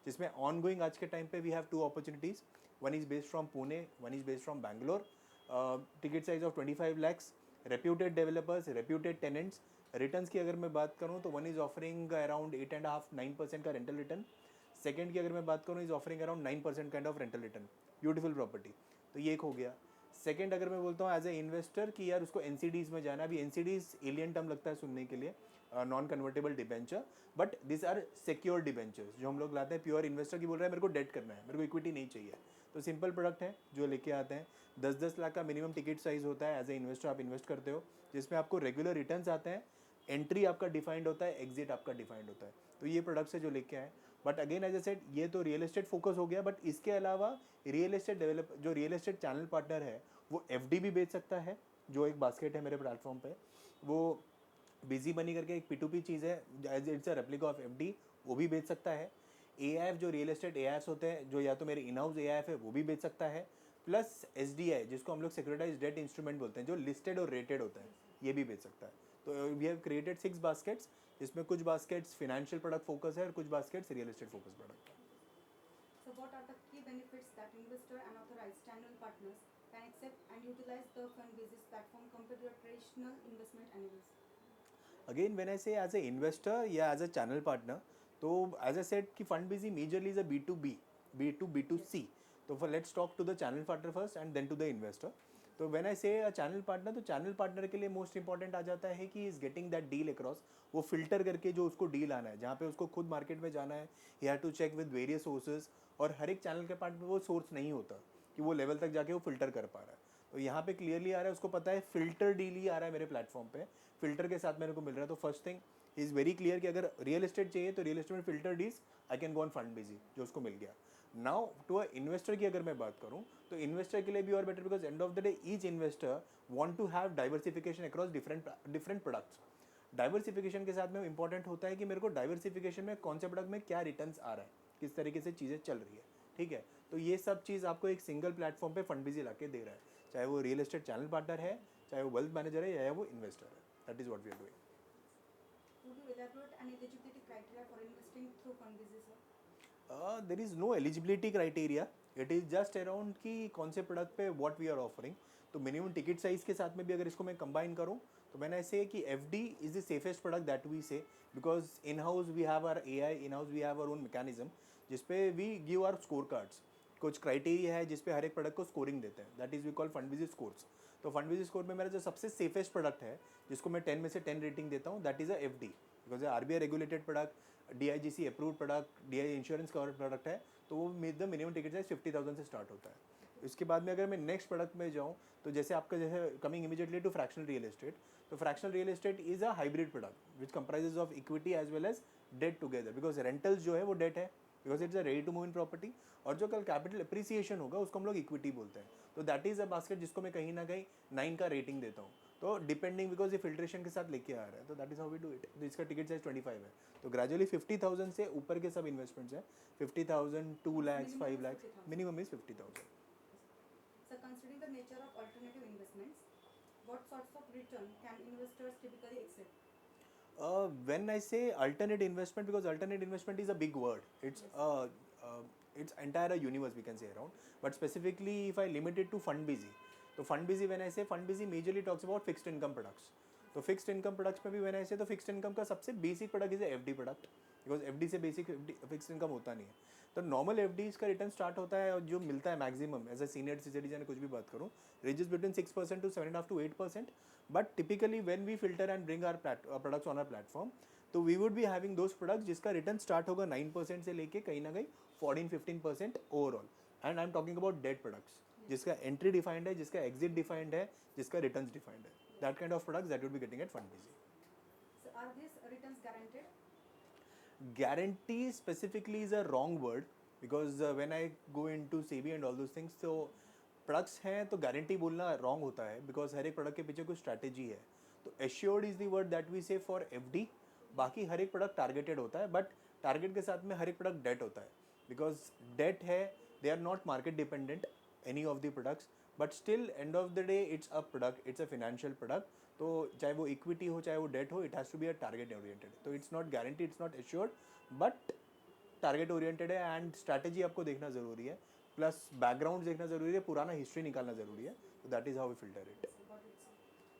जिसमें on going आज के टाइम पे we have 2 opportunities, one is based from Pune, one is based from Bangalore, ticket size of 25 lakhs, reputed developers, reputed tenants. Returns की अगर मैं बात करूँ तो वन इज़ ऑफरिंग अराउंड 8.5-9% का रेंटल रिटर्न, सेकंड की अगर मैं बात करूँ is offering around 9% kind of rental return, beautiful property. तो ये एक हो गया। सेकंड अगर मैं बोलता हूँ एज ए इन्वेस्टर कि यार उसको एनसीडीज़ में जाना है, अभी एनसीडीज़ एलियन टर्म लगता है सुनने के लिए, non convertible debenture, but this are secure debentures जो हम लोग लाते हैं। प्योर इन्वेस्टर की बोल रहा है मेरे को डेट करना है, मेरे को इक्विटी नहीं चाहिए, तो सिंपल प्रोडक्ट है जो लेके आते हैं। 10-10 लाख का मिनिमम टिकट साइज होता है, एज ए इन्वेस्टर आप इन्वेस्ट करते हो, जिसमें आपको रेगुलर रिटर्न्स आते हैं, एंट्री आपका डिफाइंड होता है, एग्जिट आपका डिफाइंड होता है। तो ये प्रोडक्ट्स है जो लेके आए। But again as I said ये तो रियल एस्टेट फोकस हो गया, बट इसके अलावा रियल एस्टेट जो रियल एस्टेट चैनल पार्टनर है वो एफडी भी बेच सकता है, जो एक बास्केट है मेरे प्लेटफॉर्म पे। वो बिजी मनी करके एक P2P चीज़ है, as it's a replica of FD, वो भी बेच सकता है। एआईएफ जो रियल एस्टेट एआईएफ होते हैं, जो या तो मेरे इन हाउस एआईएफ है वो भी बेच सकता है, प्लस एसडीआई जिसको हम लोग सिक्योरिटाइज डेट इंस्ट्रूमेंट बोलते हैं, जो लिस्टेड और रेटेड होता है, ये भी बेच सकता है। तो वी हैव क्रिएटेड 6 बास्केट्स, जिसमें कुछ बास्केट्स फिनेंशियल प्रोडक्ट फोकस है और कुछ baskets real estate focus product है। So what are the key benefits that investor and authorized channel partners can accept and utilize the Fundbasis platform compared to a traditional investment angles? Again when I say as a investor या as a channel partner, तो as I said कि Fundbasis majorly is a B2B, B2B2C। तो for let's talk to the channel partner first and then to the investor. तो when I say a channel partner, तो channel partner के लिए most important आ जाता है कि is getting that deal across. वो फिल्टर करके जो उसको डील आना है, जहाँ पे उसको खुद मार्केट में जाना है, he have to check with various sources, और हर एक चैनल के पार्ट में वो सोर्स नहीं होता कि वो लेवल तक जाके वो फिल्टर कर पा रहा है। तो यहाँ पे क्लियरली आ रहा है, उसको पता है फिल्टर डील ही आ रहा है मेरे प्लेटफॉर्म पे, फिल्टर के साथ मेरे को मिल रहा है। तो first thing is very clear कि अगर रियल एस्टेट चाहिए तो रियल एस्टेट में filter deals I can go on fund busy, जो उसको मिल गया। नाउ टू अ इन्वेस्टर की अगर मैं बात करूँ, तो इन्वेस्टर के लिए भी और better, because end of the day each investor want to have diversification across different products. Diversification के साथ में इंपॉर्टेंट होता है कि मेरे को डाइवर्सिफिकेशन में कौन से प्रोडक्ट में क्या रिटर्न्स आ रहा है, किस तरीके से चीज़ें चल रही है, ठीक है। तो ये सब चीज़ आपको एक सिंगल प्लेटफॉर्म पे फंड बिजी ला के दे रहा है, चाहे वो रियल एस्टेट चैनल पार्टनर है, चाहे वो वेल्थ मैनेजर है, या वो इन्वेस्टर है। That is what we are doing. Would you elaborate on eligibility criteria for investing through Fundbasis, sir? There is no eligibility criteria, it is just around कि कौन से प्रोडक्ट पे व्हाट वी आर ऑफरिंग। तो minimum ticket size के साथ में भी अगर इसको मैं कंबाइन करूँ, तो मैंने ऐसे कि F D is the safest product that we say, because in house we have our AI, in house we have our own mechanism, जिसपे we give our score cards. कुछ क्राइटेरिया है जिसपे हर एक प्रोडक्ट को स्कोरिंग देते हैं, that is we call Fundbizzy scores. तो फंड बिजी स्कोर में मेरा जो सबसे सेफेस्ट प्रोडक्ट है, जिसको मैं 10 में से 10 रेटिंग देता हूँ, that is a F D, because RBI regulated product, DIGC approved product, DI insurance cover product है। तो वो द मिनिमम टिकट साइज 50,000 से स्टार्ट होता है। इसके बाद में अगर मैं नेक्स्ट प्रोडक्ट में जाऊँ, तो जैसे आपका जैसे coming immediately to fractional real estate, तो fractional real estate is a hybrid product which comprises of equity as well as debt together, because rentals जो है वो डेट है, because it's a ready to move in property, और जो कल capital appreciation होगा उसको हम लोग इक्विटी बोलते हैं। तो दैट इज़ अ बास्केट जिसको मैं कहीं ना कहीं 9 का रेटिंग देता हूँ। तो डिपेंडिंग, बिकॉज ये फिल्ट्रेशन के साथ लेके आ रहा है, तो that is how we do it. तो इसका टिकट साइज 25 है। तो ग्रेजुअली 50,000 से ऊपर के सब इन्वेस्टमेंट्स हैं, 50,000, 2 lakhs, Minimum 5 is lakhs, 50,000. Minimum is 50,000। So considering the nature of alternative investments, what sorts of return can investors typically accept? When I say alternate investment, because alternate investment is a big word, it's entire universe we can say around, but specifically if I limit it to fund busy, तो fund busy, when I say fund busy majorly talks about fixed income products। तो fixed income products में भी when I say, तो fixed income का सबसे basic product is FD product, because FD से basic fixed income होता नहीं है। तो नॉर्मल एफडी का रिटर्न स्टार्ट होता है, और जो मिलता है maximum as a senior citizen कुछ भी बात करूँ, ranges between 6% to 7.5 to 8%। But typically when we filter and bring our products on are platform, तो we would be having those products जिसका रिटर्न स्टार्ट होगा 9% से लेके कहीं ना कहीं 14-15% overall. And I am talking about debt products, जिसका entry defined है, जिसका एग्जिट डिफाइंड है, जिसका रिटर्न्स डिफाइंड है, that kind of products that would be getting at Fundbasis. So are these returns guaranteed? Guarantee specifically is a wrong word, because when I go into SEBI and all those things, तो products हैं तो guarantee बोलना wrong होता है, because हर एक product के पीछे कुछ स्ट्रैटेजी है। तो assured is the word that we say for FD. बाकी हर एक प्रोडक्ट टारगेटेड होता है, बट टारगेट के साथ में हर एक प्रोडक्ट डेट होता है, बिकॉज डेट है, they are not market dependent any of the products, but still end of the day it's a product, it's a financial product. तो चाहे वो इक्विटी हो चाहे वो डेट हो, it has to be a target oriented. तो it's not guarantee, it's not assured, but target oriented है and strategy आपको देखना ज़रूरी है, प्लस बैकग्राउंड देखना ज़रूरी है, पुराना हिस्ट्री निकालना ज़रूरी है. तो that is how we filter it. So got it, sir.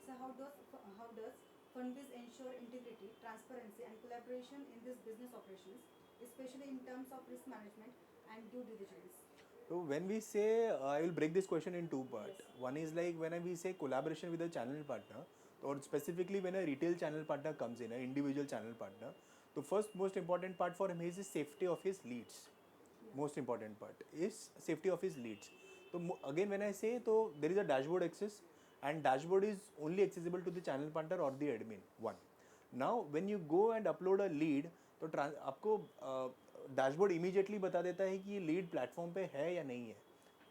So how does Funbiz ensure integrity, transparency, and collaboration in this business operations, especially in terms of risk management and due diligence? So when we say, I will break this question in two parts. Yes. One is like when we say collaboration with a channel partner, or specifically when a retail channel partner comes in, an individual channel partner, the first most important part for him is the safety of his leads. Most important part is safety of his leads. So again when I say, so there is a dashboard access, and dashboard is only accessible to the channel partner or the admin. One. Now when you go and upload a lead, तो आपको dashboard immediately बता देता है कि ये lead platform पे है या नहीं है.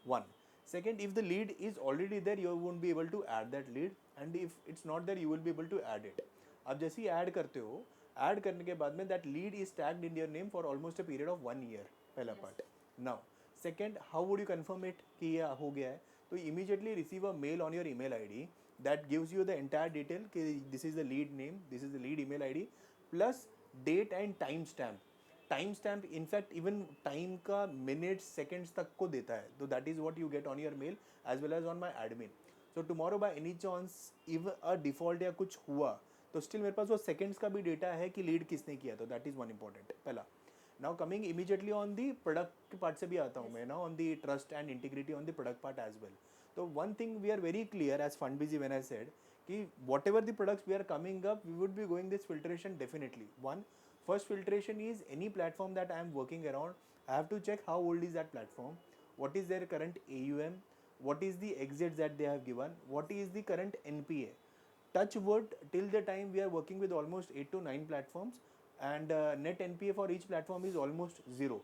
One. Second, if the lead is already there you won't be able to add that lead, and if it's not there you will be able to add it. आप जैसे ही ऐड करते हो, add करने के बाद में that lead is tagged in your name for almost a period of 1 year. पहला part. Now second, how would you confirm it कि ये हो गया है? तो immediately receive a mail on your email ID that gives you the entire detail कि this is the lead name, this is the lead email ID, plus date and time stamp. Time stamp in fact even time का minutes seconds तक को देता है. तो that is what you get on your mail as well as on my admin. So tomorrow by any chance if a default या कुछ हुआ तो स्टिल मेरे पास वो सेकेंड्स का भी डेटा है कि लीड किसने किया. तो दैट इज वन इंपॉर्टेंट. पहला. Now coming immediately on the product part से भी आता हूँ मैं ना, on the trust and integrity on the product part as well. तो one thing we are very clear as Fundbizzy when I said कि whatever the products we are coming up, we would be going this filtration definitely. One, first filtration is any platform that I am working around, I have to check how old is that platform, what is their current AUM, what is the exits that they have given, what is the current NPA. Touch wood, till the time we are working with almost 8 to 9 platforms, and net NPA for each platform is almost 0.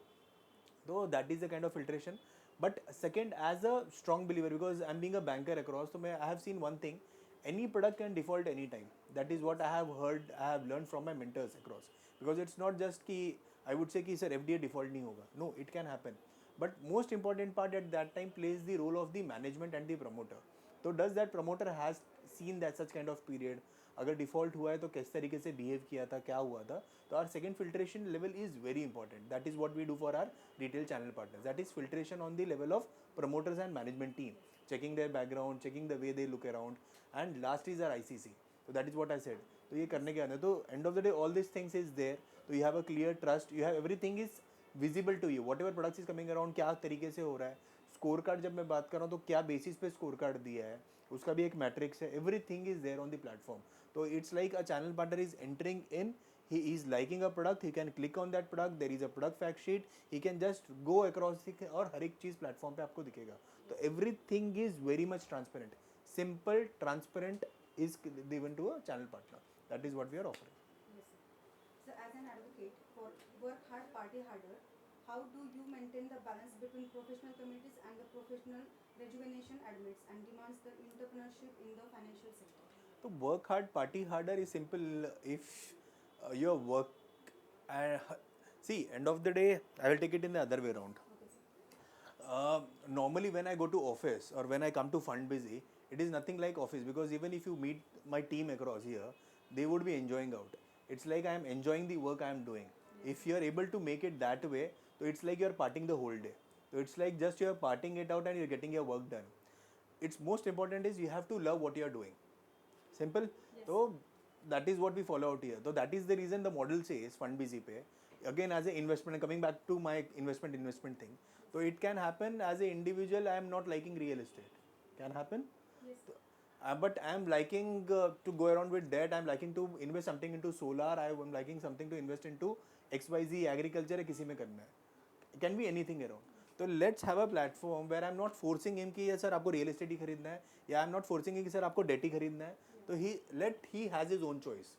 So that is the kind of filtration. But second, as a strong believer, because I'm being a banker across, so I have seen one thing: any product can default anytime. That is what I have heard, I have learned from my mentors across. Because it's not just कि I would say कि sir FDA default नहीं होगा. No, it can happen. But most important part at that time plays the role of the management and the promoter. So does that promoter has seen that such kind of period? अगर default हुआ है तो किस तरीके से behave किया था, क्या हुआ था. तो our second filtration level is very important. That is what we do for our retail channel partners. That is filtration on the level of promoters and management team, checking their background, checking the way they look around, and last is our ICC. So that is what I said. तो ये करने के आने, तो end of the day all these things is there. तो you have a clear trust, you have everything is visible to you. Whatever products is coming around, क्या तरीके से हो रहा है. स्कोर कार्ड जब मैं बात कर रहा हूँ तो क्या बेसिस पे स्कोर कार्ड दिया है, उसका भी एक मैट्रिक्स है. Everything is there on the platform. तो it's like a channel partner is entering in, he is liking a product, he can click on that product, there is a product fact sheet, he can just go across और हर एक चीज़ platform पे आपको दिखेगा. तो everything is very much transparent. Simple, transparent is given to a channel partner. That is what we are offering. Yes, sir. So as an advocate for work hard, party harder, how do you maintain the balance between professional communities and the professional rejuvenation admits and demands the entrepreneurship in the financial sector? So work hard, party harder is simple. If your work and see, end of the day, I will take it in the other way around. Okay, sir. Normally when I go to office or when I come to Fundbizzy, it is nothing like office, because even if you meet my team across here, they would be enjoying out. It's like I am enjoying the work I am doing. If you are able to make it that way, so it's like you are partying the whole day. So it's like just you are partying it out and you are getting your work done. It's most important is you have to love what you are doing. Simple. Yes. So that is what we follow out here. So that is the reason the model says Fundbizzy Pay. Again, as an investment, coming back to my investment thing. So it can happen as an individual. I am not liking real estate. Can happen. Yes. But I am liking to go around with debt. I am liking to invest something into solar. I am liking something to invest into XYZ agriculture. किसी में करना है. It can be anything around. तो let's have a platform where I am not forcing him कि ये sir आपको real estate ही खरीदना है, या I am not forcing him कि सर आपको डेट ही खरीदना है. तो he has his own choice.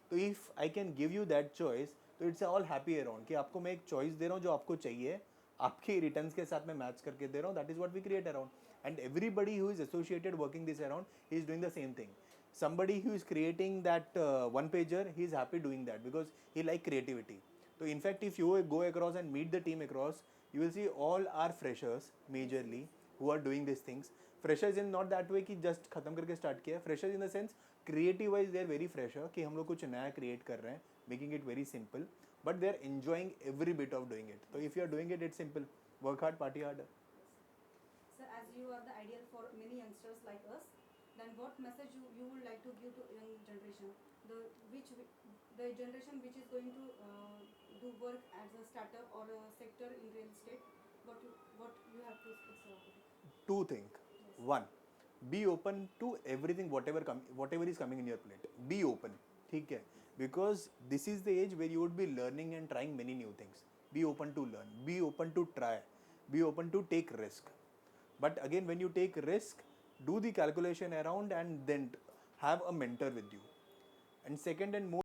तो if I can give you that choice, तो इट्स ऑल हैप्पी अराउंड कि आपको मैं एक चॉइस दे रहा हूँ जो आपको चाहिए, आपके रिटर्न्स के साथ मैं मैच करके दे रहा हूँ. That is what we create around. And everybody who is associated working this around, he is doing the same thing. Somebody who is creating that one pager, he is happy doing that because he like creativity. So in fact, if you go across and meet the team across, you will see all are freshers majorly who are doing these things. Freshers in not that way कि just खत्म करके start किया. Freshers in the sense creative wise they are very fresher कि हम लोग कुछ नया create कर रहे हैं, making it very simple. but they're enjoying every bit of doing it. So if you're doing it, it's simple. Work hard, party harder. Sir, as you are the ideal for many youngsters like us, then what message you would like to give to young generation? The generation which is going to do work as a startup or a sector in real estate, what you have to speak about it? Two things. One, be open to everything, whatever is coming in your plate. Be open. ठीक है? Because this is the age where you would be learning and trying many new things. Be open to learn. Be open to try. Be open to take risk. But again, when you take risk, do the calculation around and then have a mentor with you. And second and most